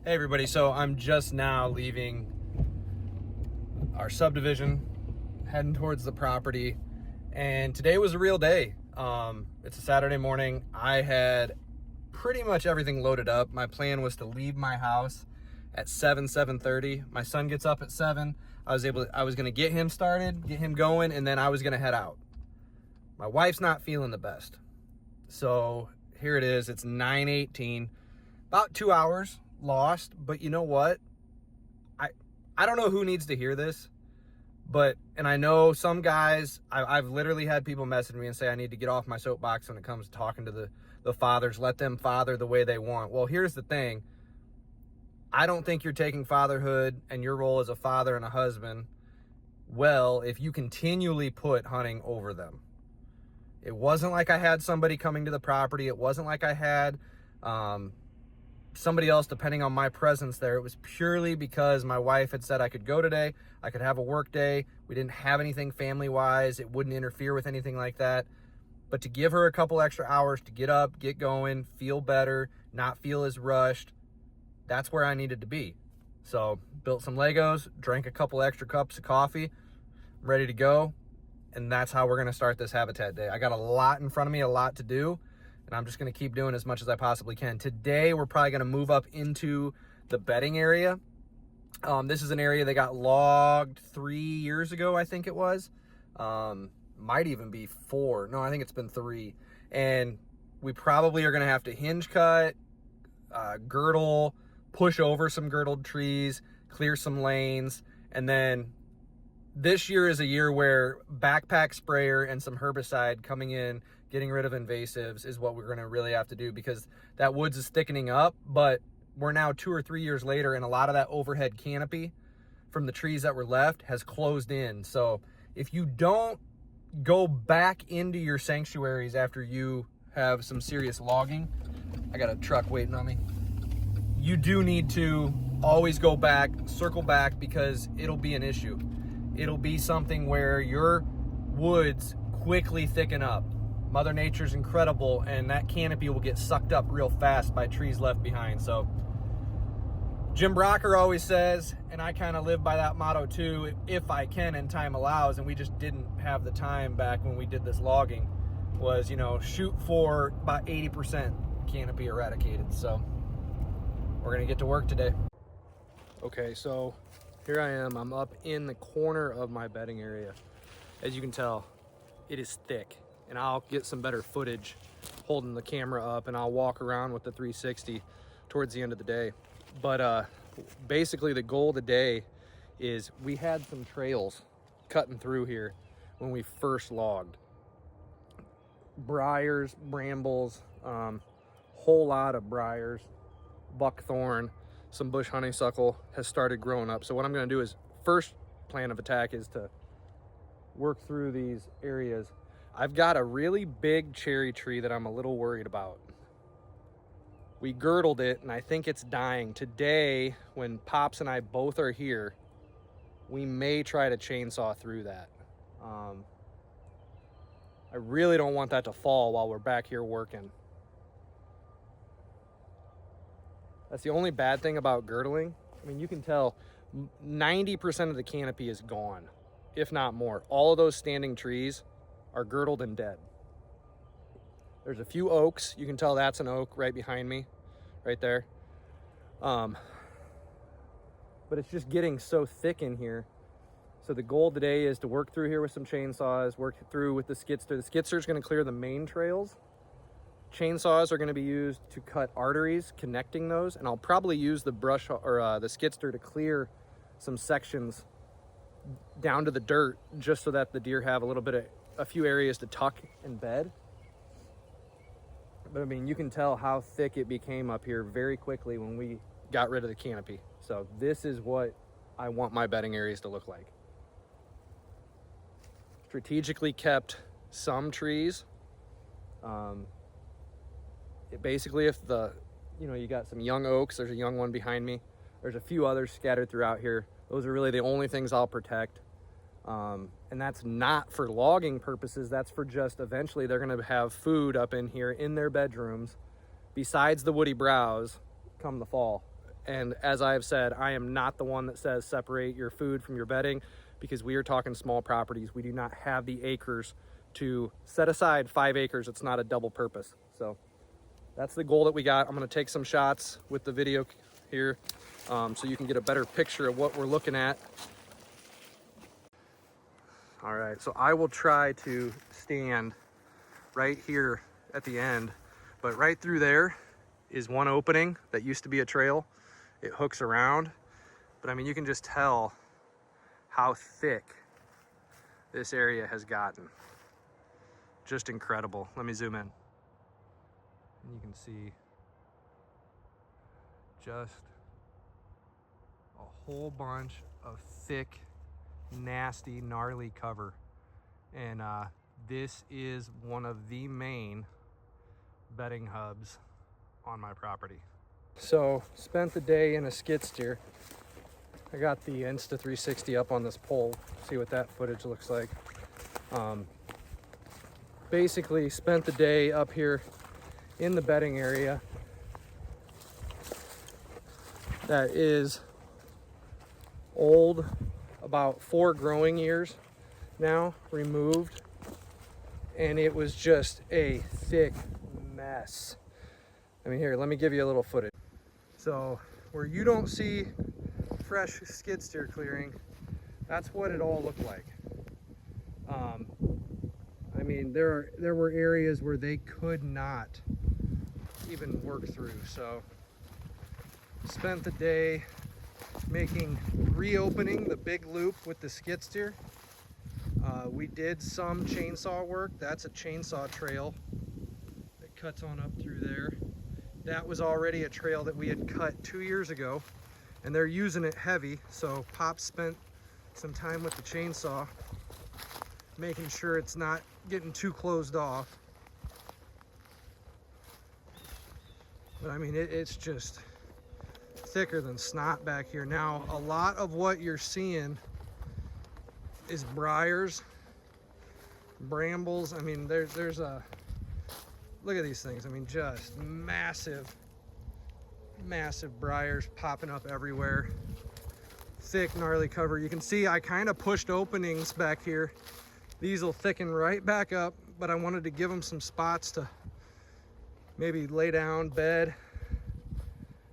Hey everybody, so I'm just now leaving our subdivision, heading towards the property, and today was a real day. It's a Saturday morning. I had pretty much everything loaded up. My plan was to leave my house at 7:30. My son gets up at 7. I was gonna get him started, get him going, and then I was gonna head out. My wife's not feeling the best. So here it is, it's 9:18, about 2 hours lost. But you know what? I don't know who needs to hear this, and I know some guys, I've literally had people message me and say I need to get off my soapbox when it comes to talking to the fathers, let them father the way they want. Well, here's the thing. I don't think you're taking fatherhood and your role as a father and a husband well if you continually put hunting over them. It wasn't like I had somebody coming to the property. It wasn't like I had somebody else depending on my presence there. It was purely because my wife had said I could go today. I could have a work day. We didn't have anything family-wise. It wouldn't interfere with anything like that. But to give her a couple extra hours to get up, get going, feel better, not feel as rushed, that's where I needed to be. So built some Legos, drank a couple extra cups of coffee, I'm ready to go. And that's how we're going to start this habitat day. I got a lot in front of me, a lot to do, and I'm just going to keep doing as much as I possibly can. Today, we're probably going to move up into the bedding area. This is an area that got logged 3 years ago, I think it was. Might even be 4. No, I think it's been 3. And we probably are going to have to hinge cut, girdle, push over some girdled trees, clear some lanes, and then this year is a year where backpack sprayer and some herbicide coming in, getting rid of invasives is what we're going to really have to do, because that woods is thickening up, but we're now 2 or 3 years later, and a lot of that overhead canopy from the trees that were left has closed in. So if you don't go back into your sanctuaries after you have some serious logging, I got a truck waiting on me, you do need to always go back, circle back, because it'll be an issue. It'll be something where your woods quickly thicken up. Mother Nature's incredible, and that canopy will get sucked up real fast by trees left behind. So Jim Brocker always says, and I kind of live by that motto too, if I can and time allows, and we just didn't have the time back when we did this logging, was, shoot for about 80% canopy eradicated. So we're gonna get to work today. Okay, so here I am. I'm up in the corner of my bedding area. As you can tell, it is thick, and I'll get some better footage holding the camera up, and I'll walk around with the 360 towards the end of the day. But basically the goal of the day is we had some trails cutting through here when we first logged. Briars, brambles, whole lot of briars, buckthorn, some bush honeysuckle has started growing up. So what I'm going to do is, first plan of attack is to work through these areas. I've got a really big cherry tree that I'm a little worried about. We girdled it, and I think it's dying. Today, when Pops and I both are here, we may try to chainsaw through that. I really don't want that to fall while we're back here working. That's the only bad thing about girdling. I mean, you can tell 90% of the canopy is gone, if not more. All of those standing trees are girdled and dead. There's a few oaks. You can tell that's an oak right behind me, right there. But it's just getting so thick in here. So the goal today is to work through here with some chainsaws, work through with the skidster. The skidster is going to clear the main trails. Chainsaws are going to be used to cut arteries connecting those, and I'll probably use the brush or the skidster to clear some sections down to the dirt, just so that the deer have a few areas to tuck and bed. But I mean, you can tell how thick it became up here very quickly when we got rid of the canopy. So this is what I want my bedding areas to look like. Strategically kept some trees. Basically, if you got some young oaks, there's a young one behind me. There's a few others scattered throughout here. Those are really the only things I'll protect. And that's not for logging purposes. That's for just eventually they're going to have food up in here in their bedrooms besides the woody browse come the fall. And as I've said, I am not the one that says separate your food from your bedding, because we are talking small properties. We do not have the acres to set aside 5 acres. It's not a double purpose. So that's the goal that we got. I'm gonna take some shots with the video here so you can get a better picture of what we're looking at. All right, so I will try to stand right here at the end, but right through there is one opening that used to be a trail. It hooks around, but I mean, you can just tell how thick this area has gotten. Just incredible. Let me zoom in. And you can see just a whole bunch of thick, nasty, gnarly cover. And this is one of the main bedding hubs on my property. So spent the day in a skid steer. I got the Insta360 up on this pole, see what that footage looks like. Basically spent the day up here in the bedding area that is old, about 4 growing years now removed, and it was just a thick mess. I mean, here, let me give you a little footage. So where you don't see fresh skid steer clearing, that's what it all looked like. I mean, there were areas where they could not even work through. So spent the day reopening the big loop with the skid steer. We did some chainsaw work. That's a chainsaw trail that cuts on up through there. That was already a trail that we had cut 2 years ago, and they're using it heavy. So Pop spent some time with the chainsaw making sure it's not getting too closed off. But I mean, it's just thicker than snot back here. Now, a lot of what you're seeing is briars, brambles. I mean, there's a, look at these things. I mean, just massive briars popping up everywhere. Thick, gnarly cover. You can see I kind of pushed openings back here. These will thicken right back up, but I wanted to give them some spots to maybe lay down, bed.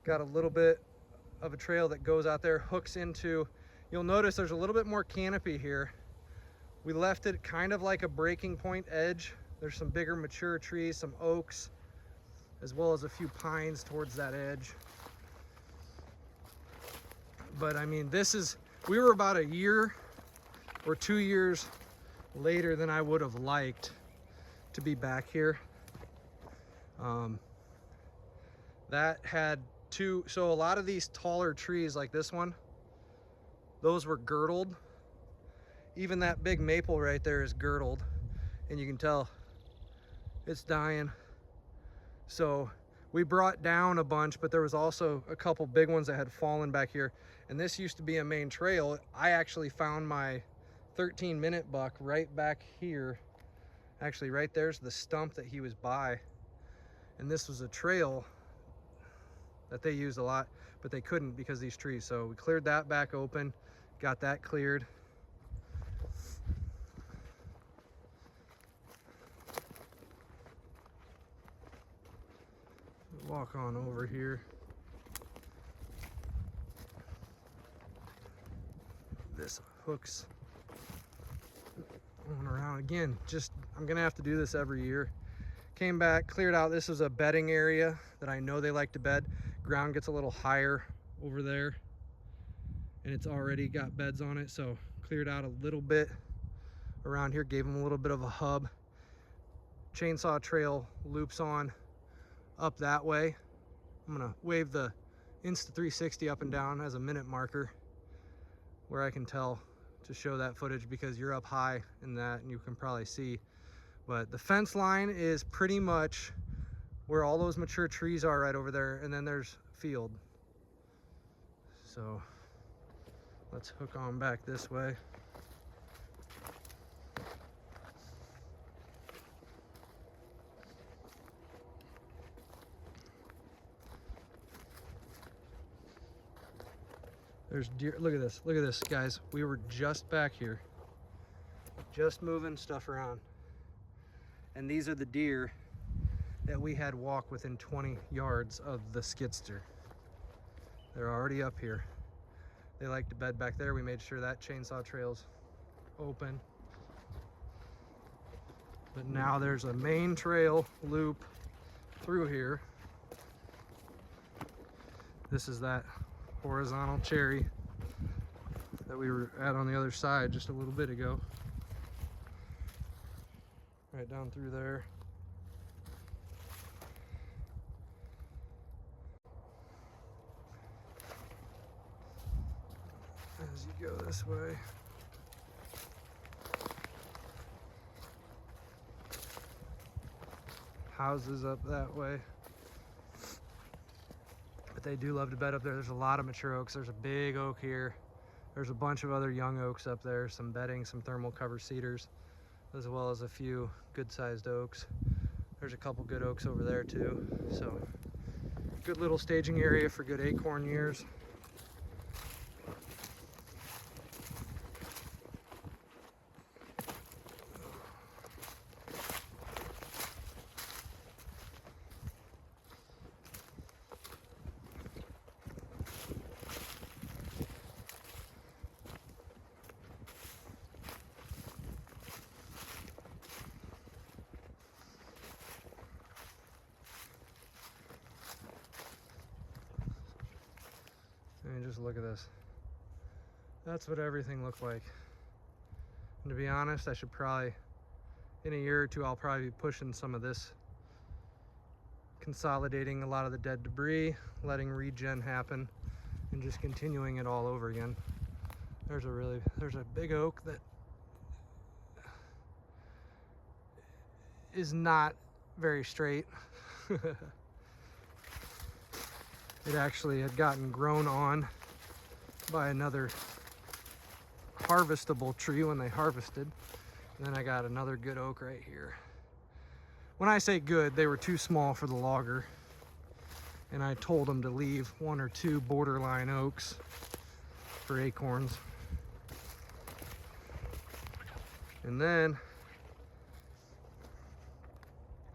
Got a little bit of a trail that goes out there, hooks into, you'll notice there's a little bit more canopy here. We left it kind of like a breaking point edge. There's some bigger mature trees, some oaks, as well as a few pines towards that edge. But I mean, we were about a year or 2 years later than I would have liked to be back here. That had so a lot of these taller trees like this one, those were girdled. Even that big maple right there is girdled, and you can tell it's dying. So we brought down a bunch, but there was also a couple big ones that had fallen back here. And this used to be a main trail. I actually found my 13-minute buck right back here. Actually, right there's the stump that he was by. And this was a trail that they used a lot, but they couldn't because of these trees. So we cleared that back open, got that cleared. Walk on over here. This hooks on around again. I'm gonna have to do this every year. Came back, cleared out. This is a bedding area that I know they like to bed. Ground gets a little higher over there, and it's already got beds on it. So cleared out a little bit around here, gave them a little bit of a hub. Chainsaw trail loops on up that way. I'm gonna wave the Insta360 up and down as a minute marker where I can tell to show that footage, because you're up high in that and you can probably see. But the fence line is pretty much where all those mature trees are, right over there, and then there's field. So let's hook on back this way. There's deer. Look at this, guys. We were just back here, just moving stuff around. And these are the deer that we had walk within 20 yards of the skidster. They're already up here. They like to bed back there. We made sure that chainsaw trail's open. But now there's a main trail loop through here. This is that horizontal cherry that we were at on the other side just a little bit ago. Right down through there. As you go this way. Houses up that way. But they do love to bed up there. There's a lot of mature oaks. There's a big oak here. There's a bunch of other young oaks up there, some bedding, some thermal cover cedars, as well as a few good-sized oaks. There's a couple good oaks over there too. So good little staging area for good acorn years. I mean, just look at this. That's what everything looked like. And to be honest, I should probably, in a year or two, I'll probably be pushing some of this, consolidating a lot of the dead debris, letting regen happen, and just continuing it all over again. There's a big oak that is not very straight. It actually had gotten grown on by another harvestable tree when they harvested. And then I got another good oak right here. When I say good, they were too small for the logger. And I told them to leave 1 or 2 borderline oaks for acorns. And then,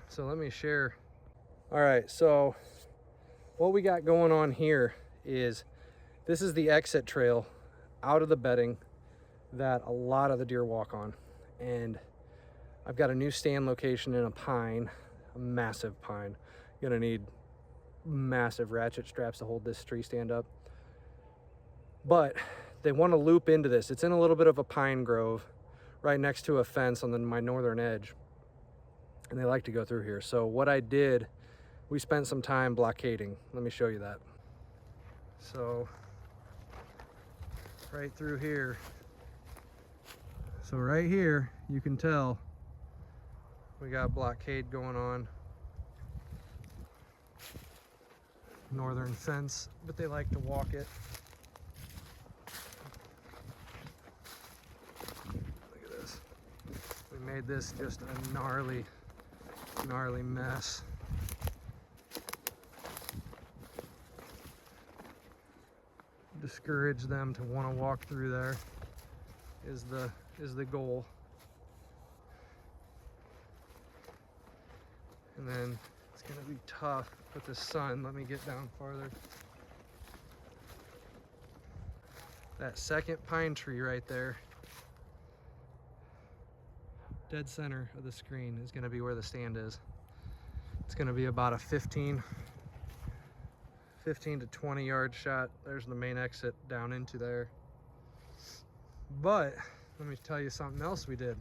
so let me share. All right, so what we got going on here is this is the exit trail out of the bedding that a lot of the deer walk on. And I've got a new stand location in a pine, a massive pine. Gonna need massive ratchet straps to hold this tree stand up. But they want to loop into this. It's in a little bit of a pine grove right next to a fence on my northern edge. And they like to go through here. So what I did, we spent some time blockading. Let me show you that. So right through here. So right here, you can tell we got blockade going on. Northern fence, but they like to walk it. Look at this. We made this just a gnarly mess. Discourage them to want to walk through there is the goal. And then it's gonna be tough with the sun. Let me get down farther. That second pine tree right there, dead center of the screen, is gonna be where the stand is. It's gonna be about a 15 to 20 yard shot. There's the main exit down into there. But let me tell you something else we did.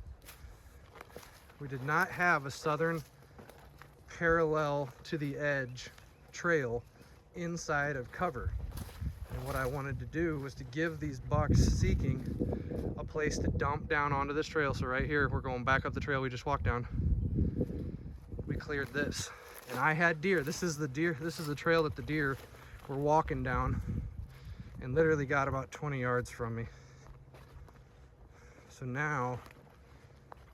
We did not have a southern parallel to the edge trail inside of cover. And what I wanted to do was to give these bucks seeking a place to dump down onto this trail. So right here, we're going back up the trail we just walked down. We cleared this. And I had deer. This is the trail that the deer were walking down, and literally got about 20 yards from me. So now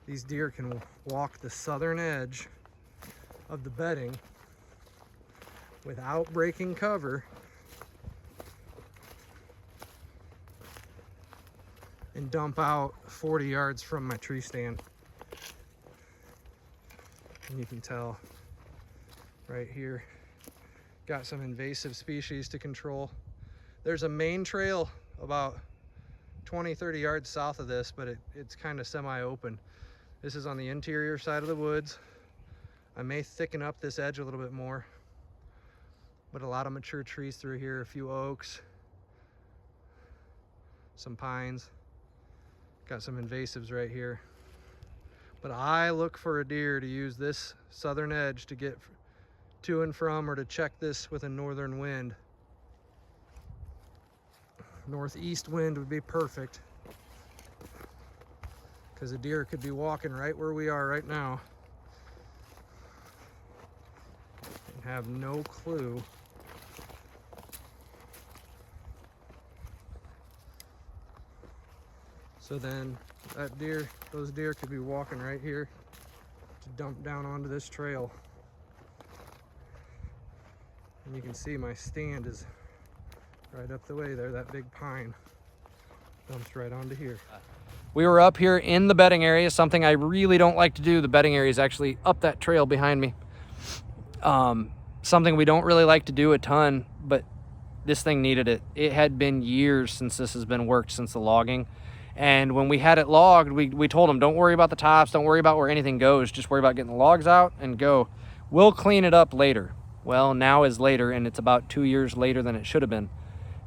these deer can walk the southern edge of the bedding without breaking cover and dump out 40 yards from my tree stand. And you can tell right here, got some invasive species to control. There's a main trail about 20-30 yards south of this, but it's kind of semi-open. This is on the interior side of the woods. I may thicken up this edge a little bit more, but a lot of mature trees through here, a few oaks, some pines, got some invasives right here. But I look for a deer to use this southern edge to get to and from, or to check this with a northern wind. Northeast wind would be perfect, because a deer could be walking right where we are right now and have no clue. So then those deer could be walking right here to dump down onto this trail. And you can see my stand is right up the way there. That big pine dumps right onto here. We were up here in the bedding area, something I really don't like to do. The bedding area is actually up that trail behind me. Something we don't really like to do a ton, but this thing needed it. It had been years since this has been worked, since the logging. And when we had it logged, we told them, don't worry about the tops, don't worry about where anything goes, just worry about getting the logs out and go. We'll clean it up later. Well, now is later, and it's about 2 years later than it should have been.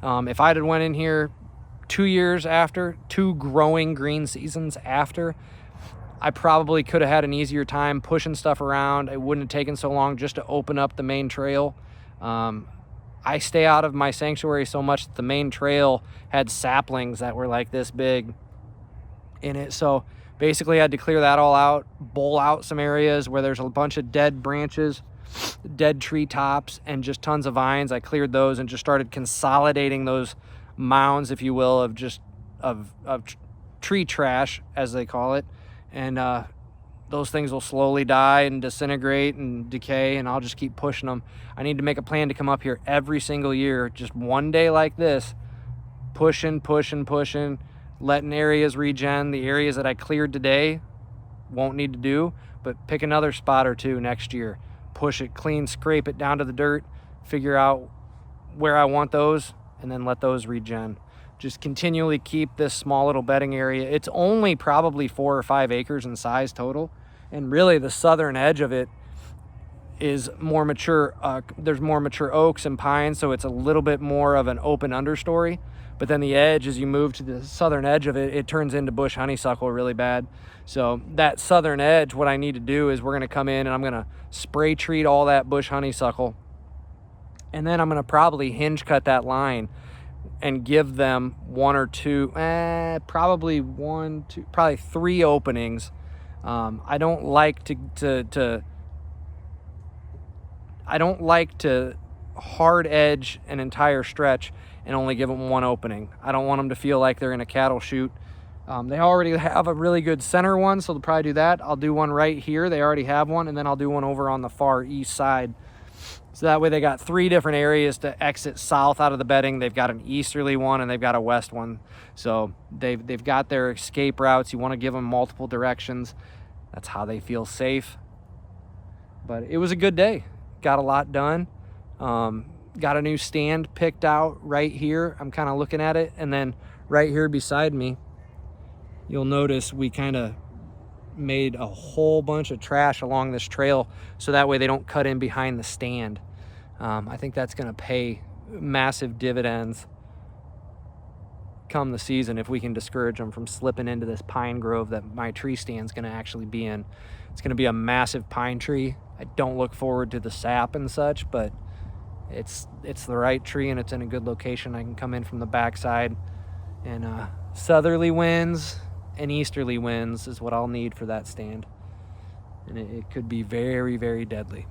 If I'd have went in here 2 years after, 2 growing green seasons after, I probably could have had an easier time pushing stuff around. It wouldn't have taken so long just to open up the main trail. I stay out of my sanctuary so much that the main trail had saplings that were like this big in it. So basically I had to clear that all out, bowl out some areas where there's a bunch of dead branches, dead tree tops, and just tons of vines. I cleared those and just started consolidating those mounds, if you will, of just of tree trash, as they call it. And those things will slowly die and disintegrate and decay, and I'll just keep pushing them. I need to make a plan to come up here every single year, just one day like this, pushing, letting areas regen. The areas that I cleared today won't need to do, but pick another spot or two next year. Push it clean, scrape it down to the dirt, figure out where I want those, and then let those regen. Just continually keep this small little bedding area. It's only probably 4 or 5 acres in size total. And really the southern edge of it is more mature. There's more mature oaks and pines, so it's a little bit more of an open understory. But then the edge, as you move to the southern edge of it, it turns into bush honeysuckle really bad. So that southern edge, what I need to do is we're gonna come in and I'm gonna spray treat all that bush honeysuckle. And then I'm gonna probably hinge cut that line and give them 1 or 2, probably 3 openings. I don't like to hard edge an entire stretch and only give them 1 opening. I don't want them to feel like they're in a cattle chute. They already have a really good center one, so they'll probably do that. I'll do one right here. They already have one, and then I'll do one over on the far east side. So that way they got 3 different areas to exit south out of the bedding. They've got an easterly one and they've got a west one. So they've got their escape routes. You want to give them multiple directions. That's how they feel safe. But it was a good day. Got a lot done. Got a new stand picked out right here. I'm kind of looking at it. And then right here beside me, you'll notice we kind of made a whole bunch of trash along this trail so that way they don't cut in behind the stand. I think that's going to pay massive dividends come the season if we can discourage them from slipping into this pine grove that my tree stand's going to actually be in. It's going to be a massive pine tree. I don't look forward to the sap and such, but it's the right tree and it's in a good location. I can come in from the backside, and southerly winds and easterly winds is what I'll need for that stand. And it could be very, very deadly.